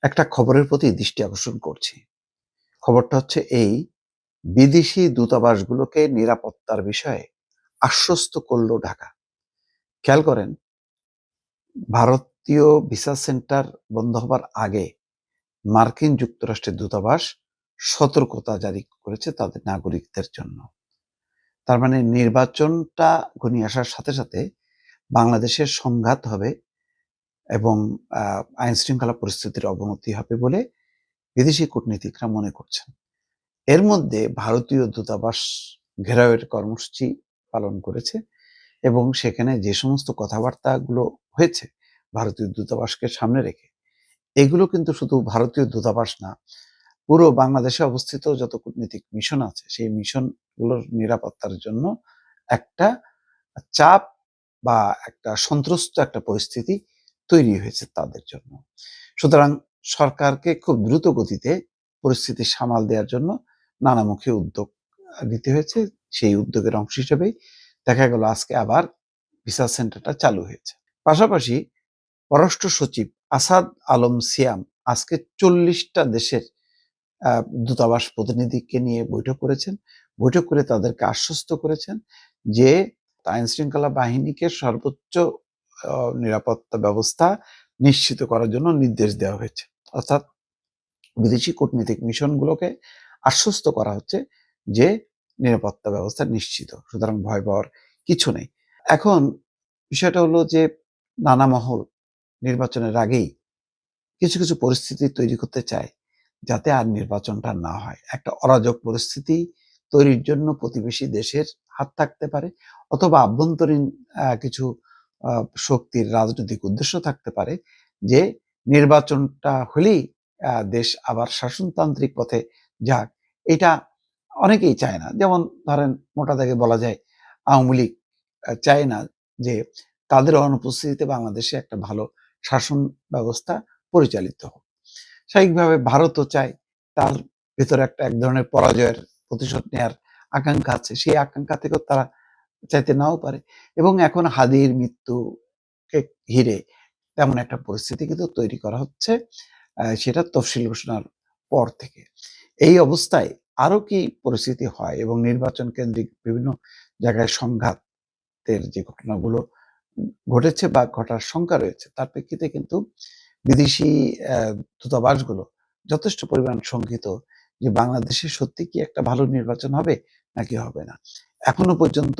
একটা খবরের প্রতি দৃষ্টি আকর্ষণ করছি। খবরটা হচ্ছে এই, বিদেশি দূতাবাসগুলোকে নিরাপত্তার বিষয়ে আশ্বস্ত করল ঢাকা। খেয়াল করেন, ভারতীয় ভিসা সেন্টার বন্ধ হবার আগে মার্কিন যুক্তরাষ্ট্রের দূতাবাস সতর্কতা জারি করেছে তাদের নাগরিকদের জন্য। তার মানে নির্বাচনটা ঘনিয়ে আসার সাথে সাথে বাংলাদেশের সংঘাত হবে এবং আইন শৃঙ্খলা পরিস্থিতির অবনতি হবে বলে বিদেশি কূটনীতিকরা মনে করছেন। এর মধ্যে ভারতীয় দূতাবাস ঘেরাওয়ের কর্মসূচি পালন করেছে এবং সেখানে যে সমস্ত কথাবার্তাগুলো হয়েছে ভারতীয় দূতাবাসকে সামনে রেখে, এগুলো কিন্তু শুধু ভারতীয় দূতাবাস না, পুরো বাংলাদেশে অবস্থিত যত কূটনীতিক মিশন আছে সেই মিশনগুলোর নিরাপত্তার জন্য একটা চাপ বা একটা সন্ত্রস্ত একটা পরিস্থিতি তৈরি হয়েছে তাদের জন্য। সুতরাং সরকারকে খুব দ্রুত গতিতে পরিস্থিতি সামাল দেওয়ার জন্য নানামুখী উদ্যোগ নিতে হয়েছে। সেই উদ্যোগের অংশ হিসেবেই দেখা গেল আজকে আবার ভিসা সেন্টারটা চালু হয়েছে। পাশাপাশি পররাষ্ট্র সচিব আসাদ আলম সিয়াম আজকে 40টা দেশের দূতাবাস প্রতিনিধিকে নিয়ে বৈঠক করেছেন। বৈঠক করে তাদেরকে আশ্বস্ত করেছেন যে আইন শৃঙ্খলা বাহিনীকে সর্বোচ্চ নিরাপত্তা ব্যবস্থা নিশ্চিত করার জন্য নির্দেশ দেওয়া হয়েছে। অর্থাৎ বিদেশি কূটনীতিক মিশনগুলোকে আশ্বস্ত করা হচ্ছে যে নিরাপত্তা ব্যবস্থা নিশ্চিত, সুতরাং ভয় পাওয়ার কিছু নেই। এখন বিষয়টা হলো যে নানা মহল নির্বাচনের আগেই কিছু কিছু পরিস্থিতি তৈরি করতে চায় যাতে আর নির্বাচনটা না হয়। একটা অরাজক পরিস্থিতি তৈরির জন্য প্রতিবেশী দেশের হাত থাকতে পারে, অথবা আভ্যন্তরীণ কিছু শক্তির রাজনৈতিক উদ্দেশ্য থাকতে পারে যে নির্বাচনটা হলেই দেশ আবার শাসনতান্ত্রিক পথে যাক। এটা অনেকেই চায় না। যেমন ধরেন, মোটা দাগে বলা যায় আওয়ামী লীগ চায় না যে তাদের অনুপস্থিতিতে বাংলাদেশে একটা ভালো শাসন ব্যবস্থা পরিচালিত হোক। স্বাভাবিকভাবে ভারতও চায়, তার ভেতরে এক ধরনের পরাজয়ের প্রতিশোধ নেয়ার আকাঙ্ক্ষা আছে। সেই আকাঙ্ক্ষা থেকেও তারা চাইতে নাও পারে। এবং এখন হাদির মৃত্যুকে ঘিরে তেমন একটা পরিস্থিতি কিন্তু তৈরি করা হচ্ছে, সেটা তফসিল ঘোষণার পর থেকে। এই অবস্থায় আরো কি পরিস্থিতি হয় এবং নির্বাচন কেন্দ্রিক বিভিন্ন জায়গায় সংঘাতের যে ঘটনাগুলো ঘটেছে বা ঘটার শঙ্কা রয়েছে, তার প্রেক্ষিতে কিন্তু বিদেশি দূতাবাসগুলো যথেষ্ট পরিমাণ শঙ্কিত যে বাংলাদেশে সত্যি কি একটা ভালো নির্বাচন হবে নাকি হবে না। এখনো পর্যন্ত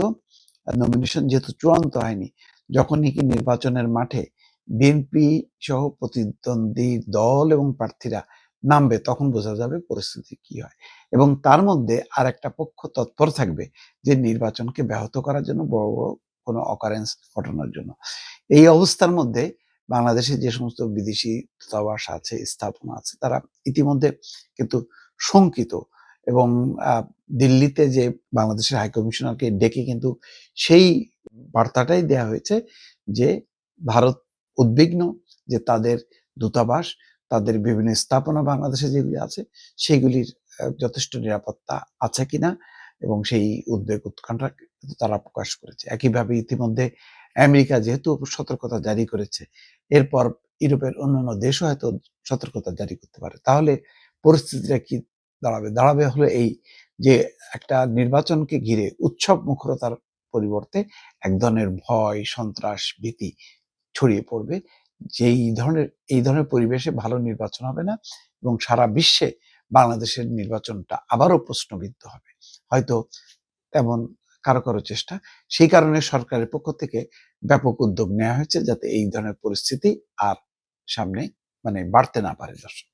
নমিনেশন যেহেতু চূড়ান্ত হয়নি, যখন নাকি নির্বাচনের মাঠে বিএনপি সহ প্রতিদ্বন্দ্বী দল এবং প্রার্থীরা নামবে, তখন বোঝা যাবে পরিস্থিতি কি হয়। এবং তার মধ্যে আর একটা পক্ষ তৎপর থাকবে যে নির্বাচনকে ব্যাহত করার জন্য, বড় বড় কোনো অকারেন্স ঘটানোর জন্য। এই অবস্থার মধ্যে বাংলাদেশে যে সমস্ত বিদেশি দূতাবাস আছে, স্থাপনা আছে, তারা ইতিমধ্যে কিন্তু শঙ্কিত। এবং দিল্লিতে যে বাংলাদেশের হাইকমিশনারকে ডেকে কিন্তু সেই বার্তাটাই দেয়া হয়েছে যে ভারত উদ্বিগ্ন যে তাদের দূতাবাস, তাদের বিভিন্ন স্থাপনা বাংলাদেশে যেগুলি আছে সেগুলির যথেষ্ট নিরাপত্তা আছে কিনা, এবং সেই উদ্বেগ উৎকণ্ঠা তারা প্রকাশ করেছে। একইভাবে ইতিমধ্যে আমেরিকা যেহেতু সতর্কতা জারি করেছে, এরপর ইউরোপের অন্যান্য দেশও হয়তো সতর্কতা জারি করতে পারে। তাহলে পরিস্থিতিটা কি দাঁড়াবে? দাঁড়াবে হলো এই, যে একটা নির্বাচনকে ঘিরে উৎসব মুখরতার পরিবর্তে এক ধরনের ভয়, সন্ত্রাস, ভীতি ছড়িয়ে পড়বে। এই ধরনের পরিবেশে ভালো নির্বাচন হবে না এবং সারা বিশ্বে বাংলাদেশের নির্বাচনটা আবারও প্রশ্নবিদ্ধ হবে। হয়তো তেমন কারো কারো চেষ্টা। সেই কারণে সরকারের পক্ষ থেকে ব্যাপক উদ্যোগ নেওয়া হয়েছে যাতে এই ধরনের পরিস্থিতি আর সামনে বাড়তে না পারে। দর্শক।